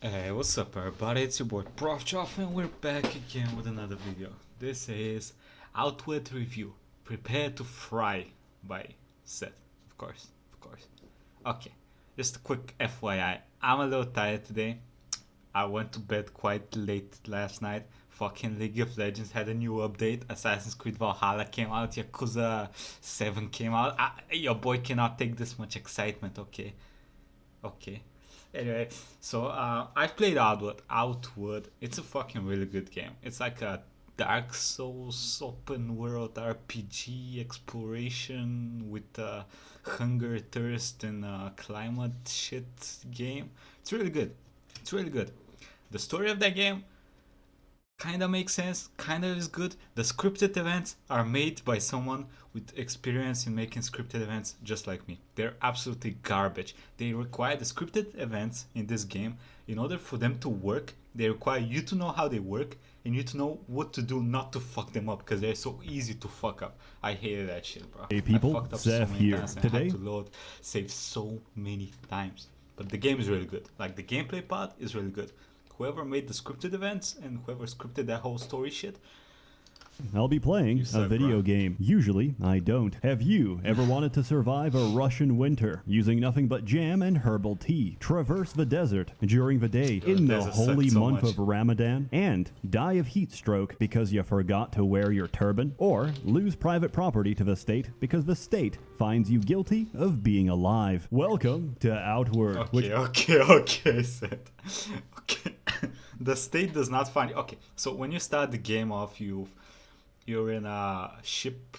Hey, what's up everybody, it's your boy Proftrof and we're back again with another video. This is Outward Review, Prepare to Fry by Seth, of course. Okay, just a quick FYI, I'm a little tired today. I went to bed quite late last night. Fucking League of Legends had a new update, Assassin's Creed Valhalla came out, Yakuza 7 came out. Your boy cannot take this much excitement, okay? Anyway, so I've played Outward. It's a fucking really good game. It's like a Dark Souls open world RPG exploration with hunger, thirst, and climate shit game. It's really good. It's really good. The story of that game kind of makes sense, kind of is good. The scripted events are made by someone with experience in making scripted events just like me. They're absolutely garbage. They require the scripted events in this game. In order for them to work, they require you to know how they work and you to know what to do not to fuck them up because they're so easy to fuck up. I hated that shit, bro. Hey people, I fucked up Seth so many here. times and Today, had to load save so many times. But the game is really good. Like the gameplay part is really good. Whoever made the scripted events and whoever scripted that whole story shit. I'll be playing a video game. Usually, I don't. Have you ever wanted to survive a Russian winter using nothing but jam and herbal tea, traverse the desert during the day in the holy month of Ramadan, and die of heat stroke because you forgot to wear your turban, or lose private property to the state because the state finds you guilty of being alive? Welcome to Outward. Okay, Seth. Okay. The state does not find you. Okay, so when you start the game off, you're in a ship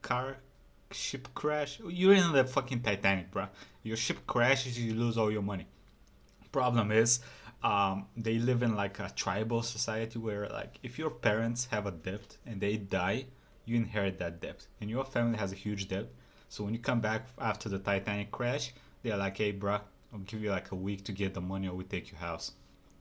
crash. You're in the fucking Titanic, bro. Your ship crashes, you lose all your money. Problem is, they live in like a tribal society where like if your parents have a debt and they die, you inherit that debt, and your family has a huge debt. So when you come back after the Titanic crash, they're like, hey, bro, I'll give you like a week to get the money, or we take your house.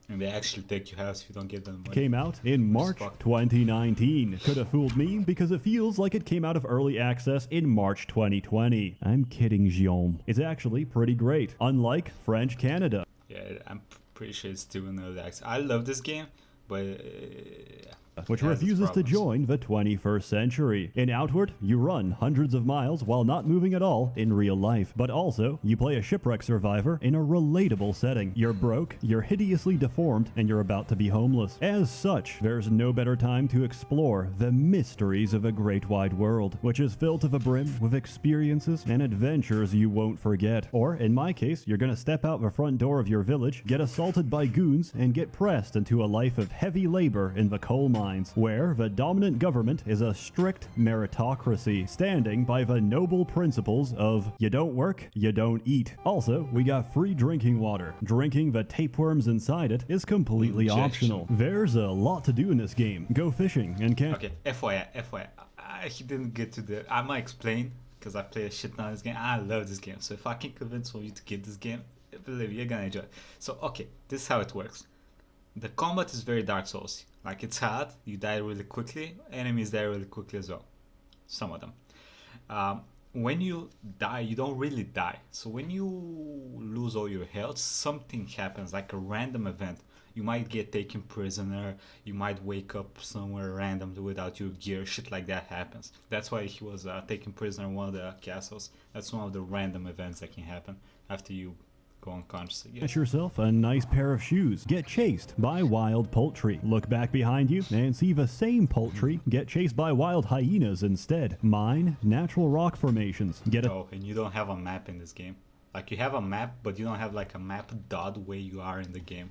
And they actually take your house if you don't give them money. Came out in March 2019. Could have fooled me because it feels like it came out of early access in March 2020. I'm kidding, Guillaume. It's actually pretty great, unlike French Canada. Yeah, I'm pretty sure it's still in early access. I love this game, but which refuses to join the 21st century. In Outward, you run hundreds of miles while not moving at all in real life, but also you play a shipwreck survivor in a relatable setting. You're broke, you're hideously deformed, and you're about to be homeless. As such, there's no better time to explore the mysteries of a great wide world, which is filled to the brim with experiences and adventures you won't forget. Or, in my case, you're gonna step out the front door of your village, get assaulted by goons, and get pressed into a life of heavy labor in the coal mine, where the dominant government is a strict meritocracy, standing by the noble principles of you don't work, you don't eat. Also, we got free drinking water. Drinking the tapeworms inside it is completely optional. There's a lot to do in this game. Go fishing and camp. Okay, FYI. I didn't get to the... I might explain, because I play a shit ton of this game. I love this game, so if I can convince you to get this game, believe me, you're gonna enjoy it. So, okay, this is how it works. The combat is very Dark Souls. Like, it's hard, you die really quickly, enemies die really quickly as well. Some of them. When you die, you don't really die. So when you lose all your health, something happens, like a random event. You might get taken prisoner, you might wake up somewhere randomly without your gear, shit like that happens. That's why he was taken prisoner in one of the castles. That's one of the random events that can happen after you go unconscious again. Get yourself a nice pair of shoes. Get chased by wild poultry. Look back behind you and see the same poultry get chased by wild hyenas instead. Mine natural rock formations. Oh, and you don't have a map in this game. Like, you have a map, but you don't have like a map dot where you are in the game.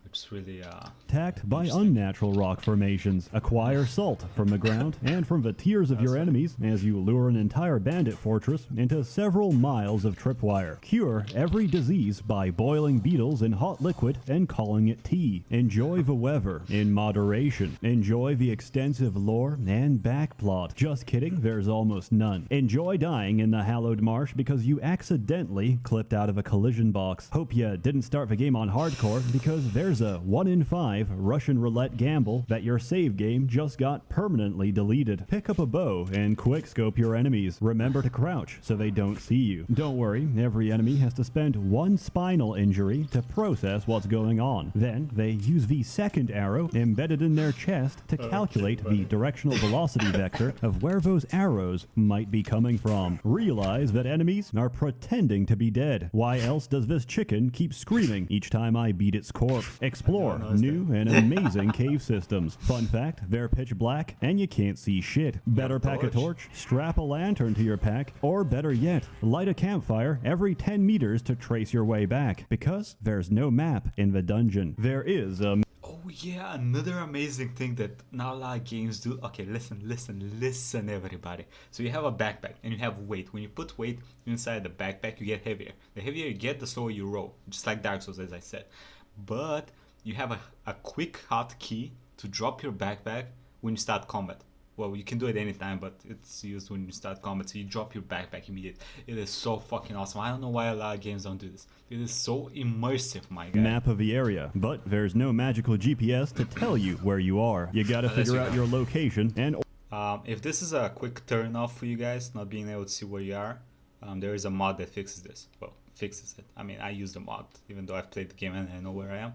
Which is really attacked by unnatural rock formations. Acquire salt from the ground and from the tears of your enemies as you lure an entire bandit fortress into several miles of tripwire. Cure every disease by boiling beetles in hot liquid and calling it tea. Enjoy the weather in moderation. Enjoy the extensive lore and backplot. Just kidding, there's almost none. Enjoy dying in the hallowed marsh because you accidentally clipped out of a collision box. Hope you didn't start the game on hardcore because there's there's a 1 in 5 Russian roulette gamble that your save game just got permanently deleted. Pick up a bow and quickscope your enemies. Remember to crouch so they don't see you. Don't worry, every enemy has to spend 1 spinal injury to process what's going on. Then they use the second arrow embedded in their chest to calculate the directional velocity vector of where those arrows might be coming from. Realize that enemies are pretending to be dead. Why else does this chicken keep screaming each time I beat its corpse? Explore new and amazing cave systems. Fun fact, they're pitch black and you can't see shit. Better pack a torch, strap a lantern to your pack, or better yet, light a campfire every 10 meters to trace your way back, because there's no map in the dungeon. There is a... Oh yeah, another amazing thing that not a lot of games do. Okay, listen everybody. So you have a backpack and you have weight. When you put weight inside the backpack, you get heavier. The heavier you get, the slower you roll, just like Dark Souls, as I said. But you have a quick hotkey to drop your backpack when you start combat. Well, you can do it anytime, but it's used when you start combat, so you drop your backpack immediately. It is so fucking awesome. I don't know why a lot of games don't do this. It is so immersive, my guy. Map of the area, but there's no magical GPS to tell you where you are. You gotta figure out your location and... If this is a quick turn off for you guys, not being able to see where you are, there is a mod that fixes this. Well, fixes it. I mean, I use the mod, even though I've played the game and I know where I am.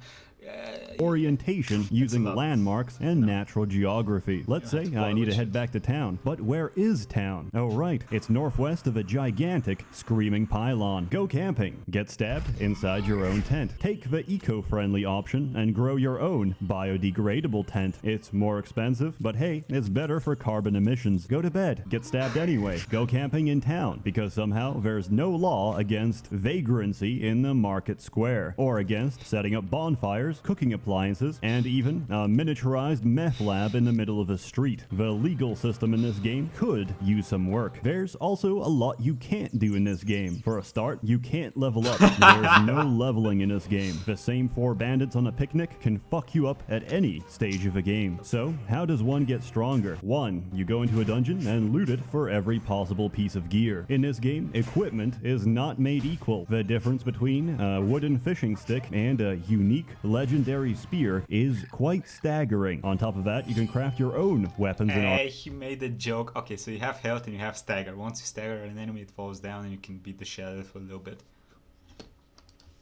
Orientation using landmarks and natural geography. Let's say I need to head back to town, but where is town? Oh right, it's northwest of a gigantic screaming pylon. Go camping, get stabbed inside your own tent. Take the eco-friendly option and grow your own biodegradable tent. It's more expensive, but hey, it's better for carbon emissions. Go to bed, get stabbed anyway. Go camping in town, because somehow there's no law against vagrancy in the market square, or against setting up bonfires, cooking appliances, and even a miniaturized meth lab in the middle of the street. The legal system in this game could use some work. There's also a lot you can't do in this game. For a start, you can't level up. There's no leveling in this game. The same 4 bandits on a picnic can fuck you up at any stage of a game. So, how does one get stronger? 1. You go into a dungeon and loot it for every possible piece of gear. In this game, equipment is not made equal. The difference between a wooden fishing stick and a unique legendary spear is quite staggering. On top of that, you can craft your own weapons and Hey, he made a joke. Okay, so you have health and you have stagger. Once you stagger an enemy, it falls down and you can beat the shit out of it for a little bit.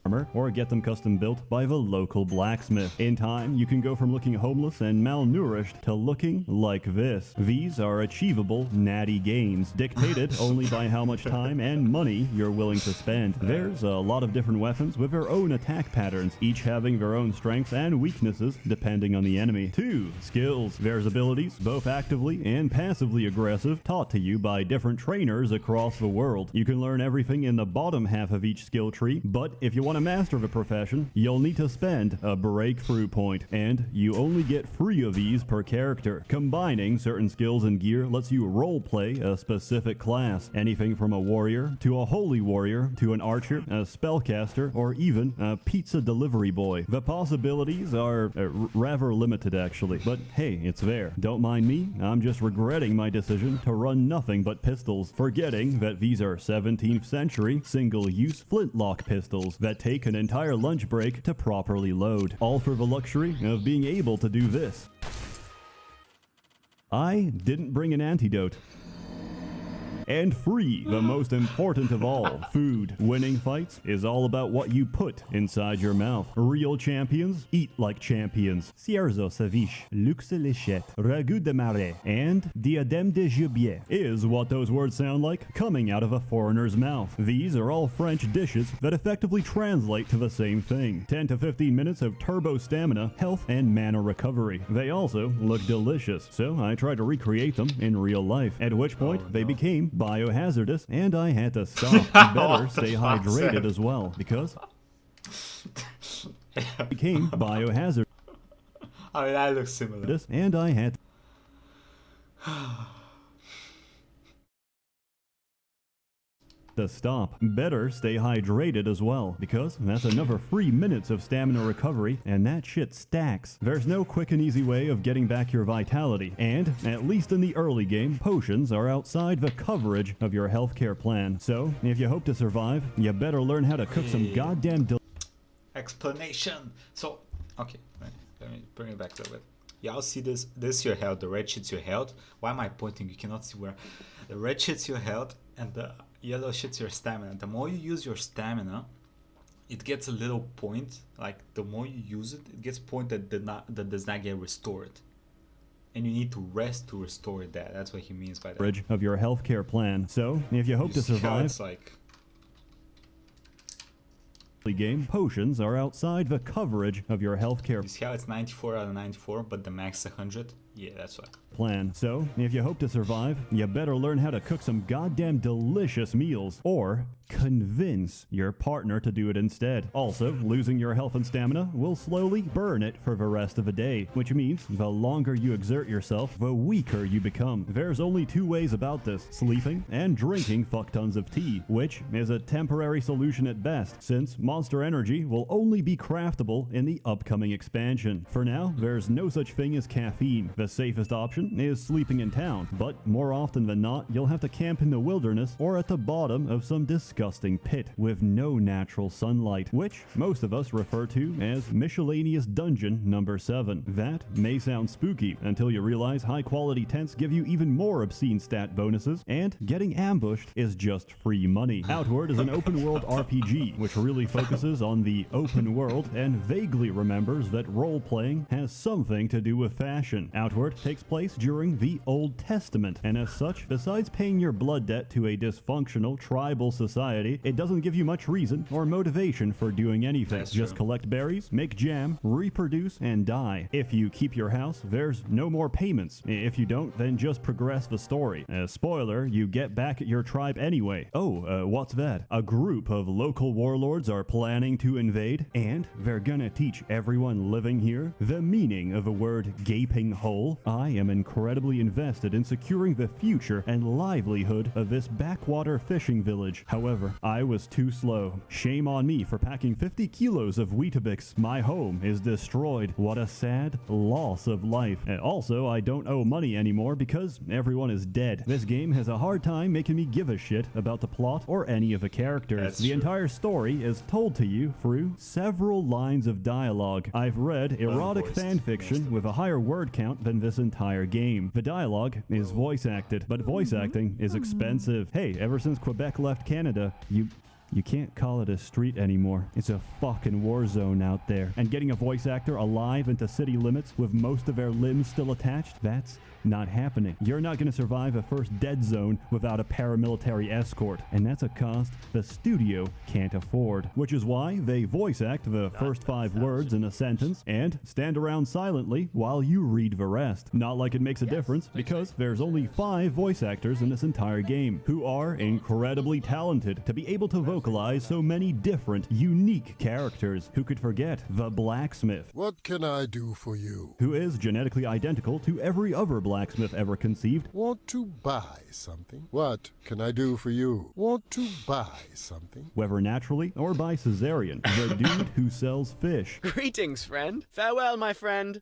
armor or get them custom built by the local blacksmith. In time, you can go from looking homeless and malnourished to looking like this. These are achievable natty gains, dictated only by how much time and money you're willing to spend. There's a lot of different weapons with their own attack patterns, each having their own strengths and weaknesses depending on the enemy. 2. Skills. There's abilities, both actively and passively aggressive, taught to you by different trainers across the world. You can learn everything in the bottom half of each skill tree, but if you want to master the profession, you'll need to spend a breakthrough point, and you only get 3 of these per character. Combining certain skills and gear lets you roleplay a specific class, anything from a warrior to a holy warrior to an archer, a spellcaster, or even a pizza delivery boy. The possibilities are rather limited actually, but hey, it's there. Don't mind me, I'm just regretting my decision to run nothing but pistols, forgetting that these are 17th century single-use flintlock pistols that take an entire lunch break to properly load, all for the luxury of being able to do this. I didn't bring an antidote. And free, the most important of all, food. Winning fights is all about what you put inside your mouth. Real champions eat like champions. Cierzo ceviche, luxe léchette, ragout de marais, and diadème de gibier is what those words sound like coming out of a foreigner's mouth. These are all French dishes that effectively translate to the same thing. 10 to 15 minutes of turbo stamina, health, and mana recovery. They also look delicious, so I tried to recreate them in real life, at which point they became biohazardous, and I had to stop. Better stay hydrated as well, because it became biohazardous. I mean, that looks similar. And I had to stop. Better stay hydrated as well, because that's another 3 minutes of stamina recovery, and that shit stacks. There's no quick and easy way of getting back your vitality, and, at least in the early game, potions are outside the coverage of your healthcare plan. So, if you hope to survive, you better learn how to cook some goddamn explanation. So, Okay, let me bring it back a little bit. Yeah, I'll see this. This is your health. The red shit's your health. Why am I pointing? You cannot see where. The red shit's your health, and the yellow shit's your stamina. The more you use your stamina, it gets a little point. Like the more you use it, it gets a point that does not get restored, and you need to rest to restore that. That's what he means by that. Bridge of your healthcare plan. So if you hope to survive, it's like game potions are outside the coverage of your healthcare. You see how it's 94 out of 94, but the max is 100? Yeah, that's why. Plan. So, if you hope to survive, you better learn how to cook some goddamn delicious meals, or convince your partner to do it instead. Also, losing your health and stamina will slowly burn it for the rest of the day, which means the longer you exert yourself, the weaker you become. There's only two ways about this: sleeping and drinking fuck tons of tea, which is a temporary solution at best, since Monster Energy will only be craftable in the upcoming expansion. For now, there's no such thing as caffeine. The safest option is sleeping in town, but more often than not, you'll have to camp in the wilderness or at the bottom of some disgusting pit with no natural sunlight, which most of us refer to as miscellaneous dungeon number 7. That may sound spooky until you realize high-quality tents give you even more obscene stat bonuses, and getting ambushed is just free money. Outward is an open-world RPG, which really focuses on the open world and vaguely remembers that role-playing has something to do with fashion. Outward takes place during the Old Testament, and as such, besides paying your blood debt to a dysfunctional tribal society, it doesn't give you much reason or motivation for doing anything. That's just true. collect berries, make jam, reproduce, and die. If you keep your house, there's no more payments. If you don't, then just progress the story. Spoiler, you get back at your tribe anyway. Oh, what's that? A group of local warlords are planning to invade, and they're gonna teach everyone living here the meaning of the word gaping hole. I am incredibly invested in securing the future and livelihood of this backwater fishing village. However, I was too slow. Shame on me for packing 50 kilos of Weetabix. My home is destroyed. What a sad loss of life. And also, I don't owe money anymore because everyone is dead. This game has a hard time making me give a shit about the plot or any of the characters. That's the true. entire story is told to you through several lines of dialogue. I've read erotic Unvoiced, fan fiction mostly. with a higher word count than this entire game. The dialogue is voice acted, but voice acting is expensive. Hey, ever since Quebec left Canada, you can't call it a street anymore. It's a fucking war zone out there. And getting a voice actor alive into city limits with most of their limbs still attached, that's not happening. You're not going to survive a first dead zone without a paramilitary escort, and that's a cost the studio can't afford. Which is why they voice act the first 5 words in a sentence and stand around silently while you read the rest. Not like it makes a difference, because there's only 5 voice actors in this entire game who are incredibly talented to be able to vocalize so many different, unique characters. Who could forget the blacksmith, What can I do for you? who is genetically identical to every other blacksmith ever conceived. Want to buy something? What can I do for you? Want to buy something? Whether naturally or by cesarean, the dude who sells fish. Greetings, friend. Farewell, my friend.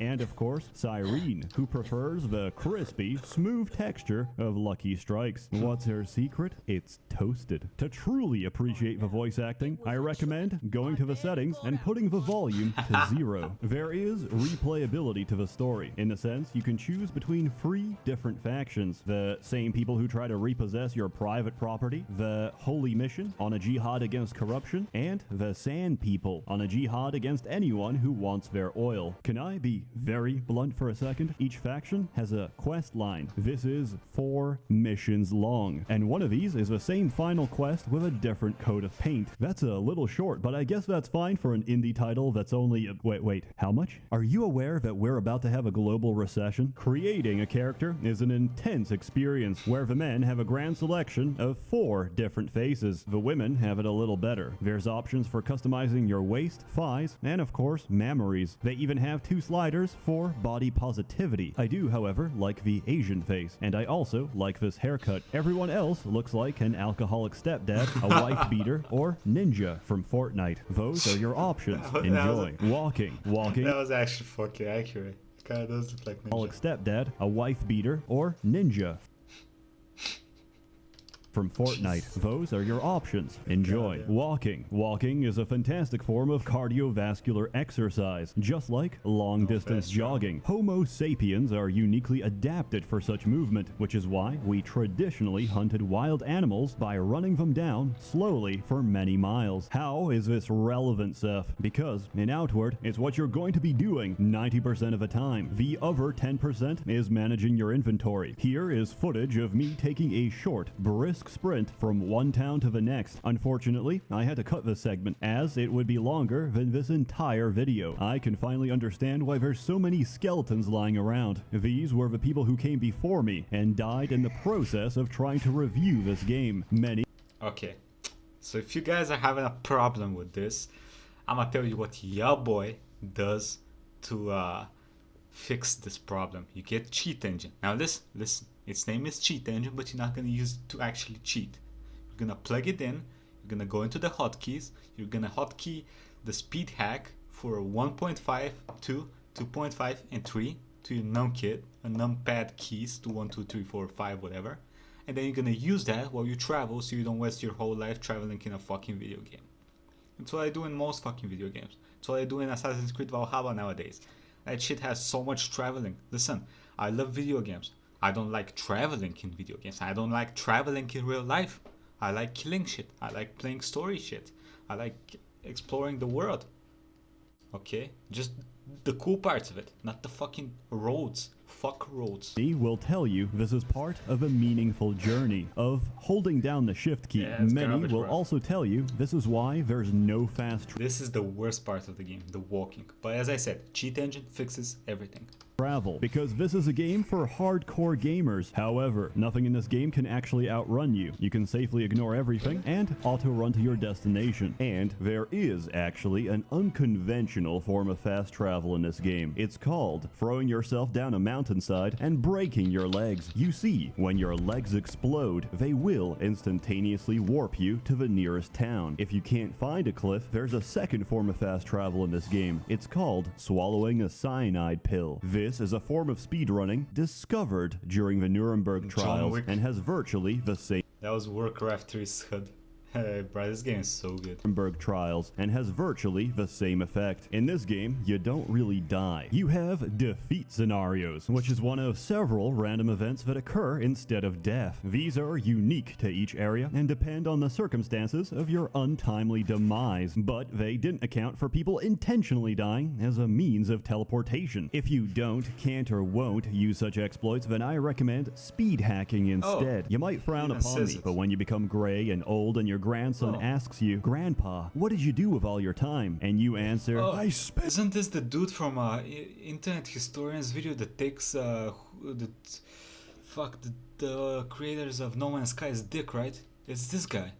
And of course, Cyrene, who prefers the crispy, smooth texture of Lucky Strikes. What's her secret? It's toasted. To truly appreciate the voice acting, I recommend going to the settings and putting the volume to 0. There is replayability to the story, in the sense you can choose between 3 different factions. The same people who try to repossess your private property, the Holy Mission on a jihad against corruption, and the Sand People on a jihad against anyone who wants their oil. Can I be very blunt for a second? Each faction has a quest line. This is 4 missions long, and one of these is the same final quest with a different coat of paint. That's a little short, but I guess that's fine for an indie title that's only wait, how much? Are you aware that we're about to have a global recession? Creating a character is an intense experience, where the men have a grand selection of 4 different faces. The women have it a little better. There's options for customizing your waist, thighs, and of course, mammaries. They even have 2 sliders for body positivity. I do, however, like the Asian face, and I also like this haircut. Everyone else looks like an alcoholic stepdad, a wife beater, or ninja from Fortnite. Those are your options. Enjoy. Walking. That was actually fucking accurate. It kind of does look like Alcoholic ninja. stepdad, a wife beater, or ninja. from Fortnite. Those are your options. Enjoy. Walking. Walking is a fantastic form of cardiovascular exercise, just like long-distance jogging. Homo sapiens are uniquely adapted for such movement, which is why we traditionally hunted wild animals by running them down slowly for many miles. How is this relevant, Seth? Because in Outward, it's what you're going to be doing 90% of the time. The other 10% is managing your inventory. Here is footage of me taking a short, brisk sprint from one town to the next. Unfortunately, I had to cut this segment, as it would be longer than this entire video. I can finally understand why there's so many skeletons lying around. These were the people who came before me and died in the process of trying to review this game. Many. Okay, so if you guys are having a problem with this, I'm gonna tell you what your boy does to fix this problem. You get Cheat Engine. Now listen, its name is Cheat Engine, but you're not gonna use it to actually cheat. You're gonna plug it in, you're gonna go into the hotkeys, you're gonna hotkey the speed hack for 1.5, 2, 2.5, and 3 to your numpad, numpad keys to 1, 2, 3, 4, 5, whatever. And then you're gonna use that while you travel, so you don't waste your whole life traveling in a fucking video game. That's what I do in most fucking video games. That's what I do in Assassin's Creed Valhalla nowadays. That shit has so much traveling. Listen, I love video games. I don't like traveling in video games. I don't like traveling in real life. I like killing shit. I like playing story shit. I like exploring the world. Okay? Just the cool parts of it, not the fucking roads. Fuck roads. He will tell you this is part of a meaningful journey of holding down the shift key. Yeah, it's Many garbage, will bro. also tell you this is why there's no fast This is the worst part of the game, the walking. But as I said, Cheat Engine fixes everything. travel, because this is a game for hardcore gamers. However, nothing in this game can actually outrun you. You can safely ignore everything and auto-run to your destination. And there is actually an unconventional form of fast travel in this game. It's called throwing yourself down a mountainside and breaking your legs. You see, when your legs explode, they will instantaneously warp you to the nearest town. If you can't find a cliff, there's a second form of fast travel in this game. It's called swallowing a cyanide pill. This is a form of speedrunning discovered during the Nuremberg trials Wick. and has virtually the same That was Warcraft 3's HUD. Bro, this game is so good. Nuremberg trials and has virtually the same effect. In this game, you don't really die. You have defeat scenarios, which is one of several random events that occur instead of death. These are unique to each area and depend on the circumstances of your untimely demise, but they didn't account for people intentionally dying as a means of teleportation. If you don't, can't, or won't use such exploits, then I recommend speed hacking instead. You might frown even upon says me, it. but when you become gray and old and your grandson asks you, "Grandpa, what did you do with all your time?" and you answer, "I spent..." Isn't this the dude from Internet Historian's video that takes the creators of No Man's Sky's dick, right? It's this guy.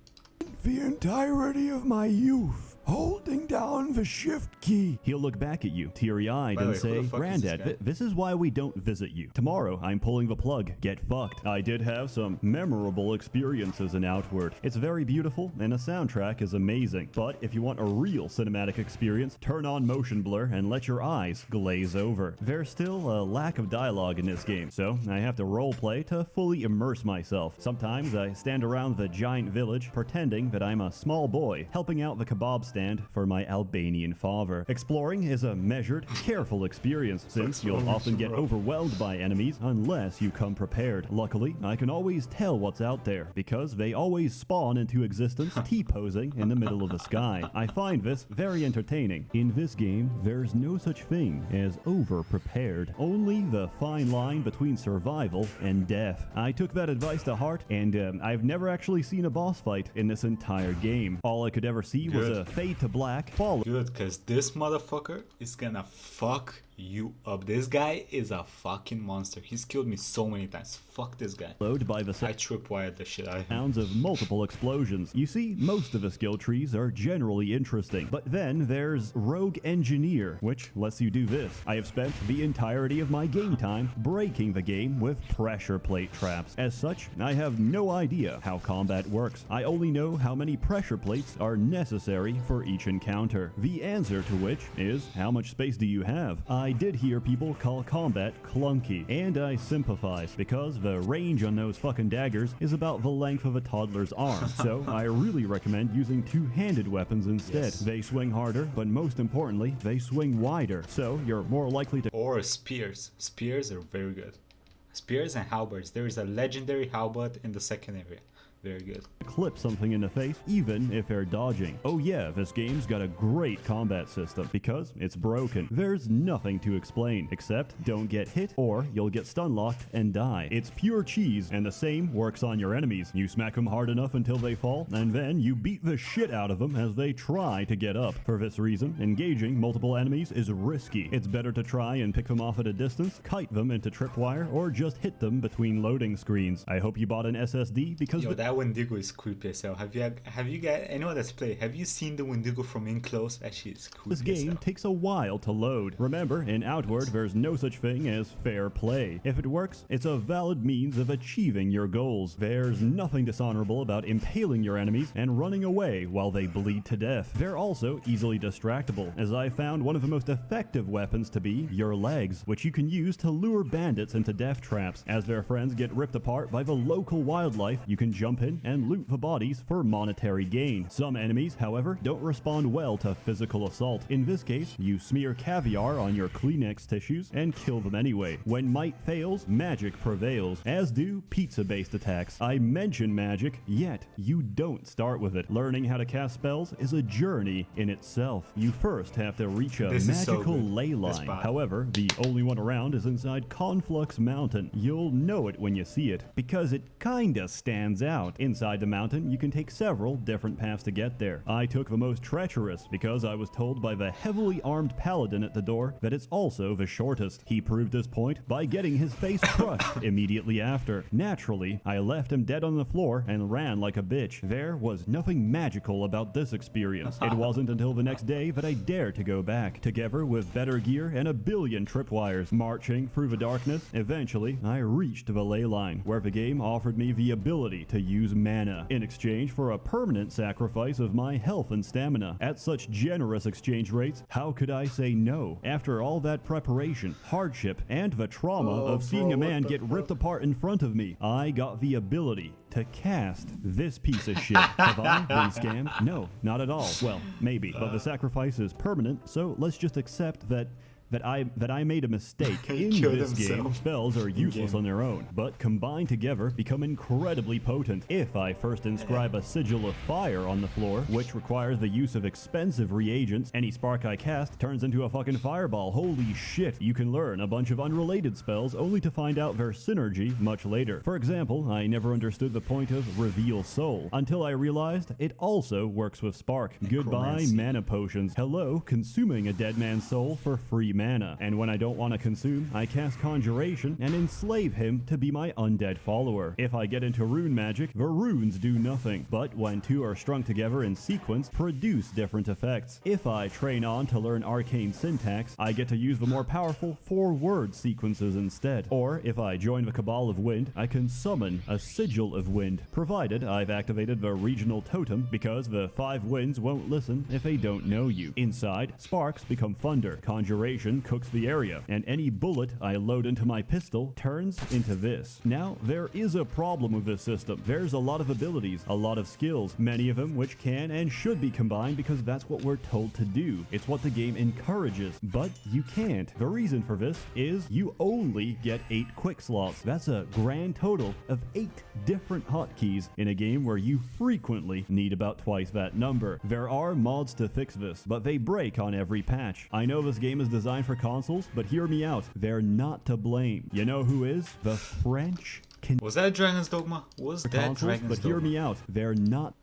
"the entirety of my youth holding down the shift key." He'll look back at you, teary-eyed, By the and way, who say, the fuck is "Granddad, this guy?" this is why we don't visit you. Tomorrow, I'm pulling the plug. Get fucked." I did have some memorable experiences in Outward. It's very beautiful, and the soundtrack is amazing. But if you want a real cinematic experience, turn on motion blur and let your eyes glaze over. There's still a lack of dialogue in this game, so I have to roleplay to fully immerse myself. Sometimes I stand around the giant village, pretending that I'm a small boy, helping out the kebab stand for my Albanian father. Exploring is a measured, careful experience, since you'll often get overwhelmed by enemies unless you come prepared. Luckily, I can always tell what's out there, because they always spawn into existence T-posing in the middle of the sky. I find this very entertaining. In this game, there's no such thing as over-prepared, only the fine line between survival and death. I took that advice to heart, and I've never actually seen a boss fight in this entire game. All I could ever see was Good. a fade to black, followed Good, cause this motherfucker is gonna fuck you up. This guy is a fucking monster. He's killed me so many times. Fuck this guy. by the I tripwired the shit out of him. sounds of multiple explosions. You see, most of the skill trees are generally interesting, but then there's Rogue Engineer, which lets you do this. I have spent the entirety of my game time breaking the game with pressure plate traps. As such, I have no idea how combat works. I only know how many pressure plates are necessary for each encounter. The answer to which is, how much space do you have? I did hear people call combat clunky, and I sympathize, because the range on those fucking daggers is about the length of a toddler's arm, so I really recommend using two-handed weapons instead. Yes. They swing harder, but most importantly, they swing wider, so you're more likely to... Or spears. Spears are very good. Spears and halberds. There is a legendary halberd in the second area. Very good. Clip something in the face, even if they're dodging. Oh yeah, this game's got a great combat system, because it's broken. There's nothing to explain, except don't get hit or you'll get stun locked and die. It's pure cheese, and the same works on your enemies. You smack them hard enough until they fall, and then you beat the shit out of them as they try to get up. For this reason, engaging multiple enemies is risky. It's better to try and pick them off at a distance, kite them into tripwire, or just hit them between loading screens. I hope you bought an SSD because That Wendigo is creepy as hell. Have you guys, anyone that's played, have you seen the Wendigo from in close? That shit is creepy this game takes a while to load. Remember, in Outward, there's no such thing as fair play. If it works, it's a valid means of achieving your goals. There's nothing dishonorable about impaling your enemies and running away while they bleed to death. They're also easily distractible, as I found one of the most effective weapons to be your legs, which you can use to lure bandits into death traps. As their friends get ripped apart by the local wildlife, you can jump in and loot the bodies for monetary gain. Some enemies, however, don't respond well to physical assault. In this case, you smear caviar on your Kleenex tissues and kill them anyway. When might fails, magic prevails, as do pizza-based attacks. I mention magic, yet you don't start with it. Learning how to cast spells is a journey in itself. You first have to reach a magical ley line. However, the only one around is inside Conflux Mountain. You'll know it when you see it, because it kinda stands out. Inside the mountain, you can take several different paths to get there. I took the most treacherous because I was told by the heavily armed paladin at the door that it's also the shortest. He proved this point by getting his face crushed immediately after. Naturally, I left him dead on the floor and ran like a bitch. There was nothing magical about this experience. It wasn't until the next day that I dared to go back, together with better gear and a billion tripwires. Marching through the darkness, eventually I reached the ley line, where the game offered me the ability to use mana in exchange for a permanent sacrifice of my health and stamina. At such generous exchange rates, how could I say no? After all that preparation, hardship, and the trauma of seeing a man get ripped apart in front of me, I got the ability to cast this piece of shit. Have I been scammed? No, not at all. Well, maybe, but the sacrifice is permanent, so let's just accept that I made a mistake. In this game, spells are useless on their own, but combined together become incredibly potent. If I first inscribe a sigil of fire on the floor, which requires the use of expensive reagents, any spark I cast turns into a fucking fireball. Holy shit. You can learn a bunch of unrelated spells only to find out their synergy much later. For example, I never understood the point of Reveal Soul until I realized it also works with spark. Goodbye mana potions. Hello, consuming a dead man's soul for free mana. And when I don't want to consume, I cast Conjuration and enslave him to be my undead follower. If I get into rune magic, the runes do nothing, but when two are strung together in sequence, produce different effects. If I train on to learn arcane syntax, I get to use the more powerful 4-word sequences instead. Or if I join the Cabal of Wind, I can summon a Sigil of Wind, provided I've activated the regional totem, because the 5 winds won't listen if they don't know you. Inside, sparks become thunder, conjuration cooks the area, and any bullet I load into my pistol turns into this. Now, there is a problem with this system. There's a lot of abilities, a lot of skills, many of them which can and should be combined because that's what we're told to do. It's what the game encourages, but you can't. The reason for this is you only get 8 quick slots. That's a grand total of 8 different hotkeys in a game where you frequently need about twice that number. There are mods to fix this, but they break on every patch. I know this game is designed for consoles, but hear me out. They're not to blame. You know who is? The French Was that Dragon's Dogma? Was that consoles, Dragon's but hear Dogma? me out. They're not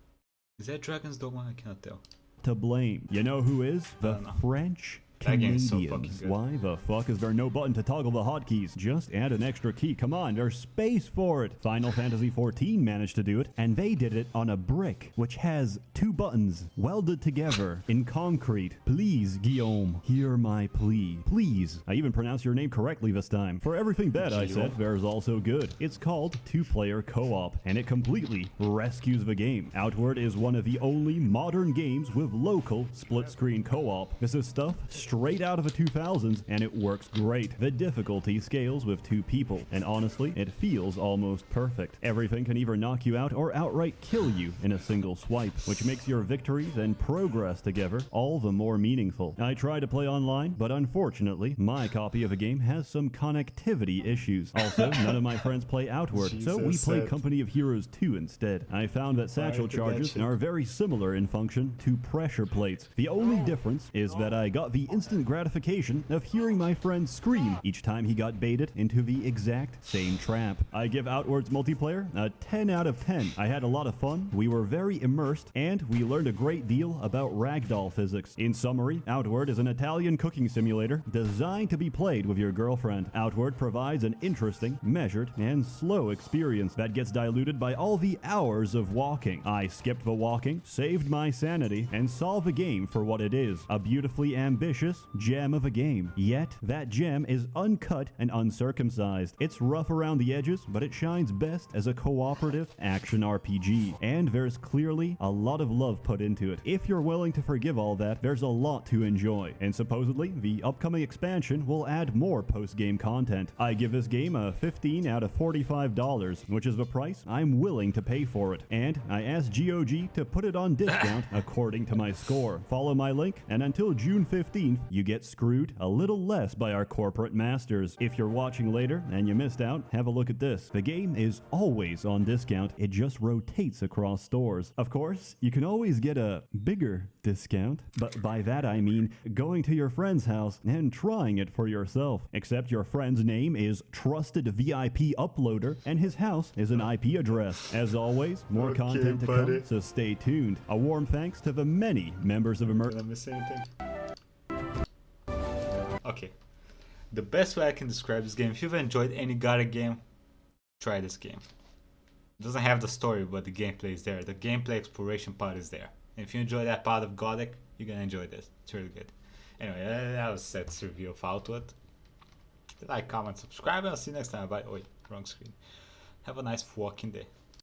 Is that Dragon's Dogma? I cannot tell. to blame. You know who is? The don't know. French That game is so Canadians. fucking good. Why the fuck is there no button to toggle the hotkeys? Just add an extra key. Come on, there's space for it. Final Fantasy XIV managed to do it, and they did it on a brick, which has 2 buttons welded together in concrete. Please, Guillaume, hear my plea. Please. I even pronounced your name correctly this time. For everything bad I said, there's also good. It's called 2-player co-op, and it completely rescues the game. Outward is one of the only modern games with local split-screen co-op. This is stuff straight out of the 2000s, and it works great. The difficulty scales with 2 people, and honestly, it feels almost perfect. Everything can either knock you out or outright kill you in a single swipe, which makes your victories and progress together all the more meaningful. I tried to play online, but unfortunately, my copy of the game has some connectivity issues. Also, none of my friends play Outward, so we play Company of Heroes 2 instead. I found that satchel charges are very similar in function to pressure plates. The only difference is that I got the instant gratification of hearing my friend scream each time he got baited into the exact same trap. I give Outward's multiplayer a 10 out of 10. I had a lot of fun, we were very immersed, and we learned a great deal about ragdoll physics. In summary, Outward is an Italian cooking simulator designed to be played with your girlfriend. Outward provides an interesting, measured, and slow experience that gets diluted by all the hours of walking. I skipped the walking, saved my sanity, and saw the game for what it is, a beautifully ambitious gem of a game. Yet, that gem is uncut and uncircumcised. It's rough around the edges, but it shines best as a cooperative action RPG. And there's clearly a lot of love put into it. If you're willing to forgive all that, there's a lot to enjoy. And supposedly, the upcoming expansion will add more post-game content. I give this game a 15 out of $45, which is the price I'm willing to pay for it. And I asked GOG to put it on discount according to my score. Follow my link, and until June 15th, you get screwed a little less by our corporate masters. If you're watching later and you missed out, have a look at this. The game is always on discount. It just rotates across stores. Of course, you can always get a bigger discount, but by that I mean going to your friend's house and trying it for yourself. Except your friend's name is Trusted VIP Uploader, and his house is an IP address. As always, more content to come, so stay tuned. A warm thanks to the many members of Did I miss anything? Okay. The best way I can describe this game, if you've enjoyed any Gothic game, try this game. It doesn't have the story, but the gameplay is there. The gameplay exploration part is there. And if you enjoy that part of Gothic, you're gonna enjoy this. It's really good. Anyway, that was Seth's review of Outward. Like, comment, subscribe, and I'll see you next time. Bye. Oh, wait, wrong screen. Have a nice walking day.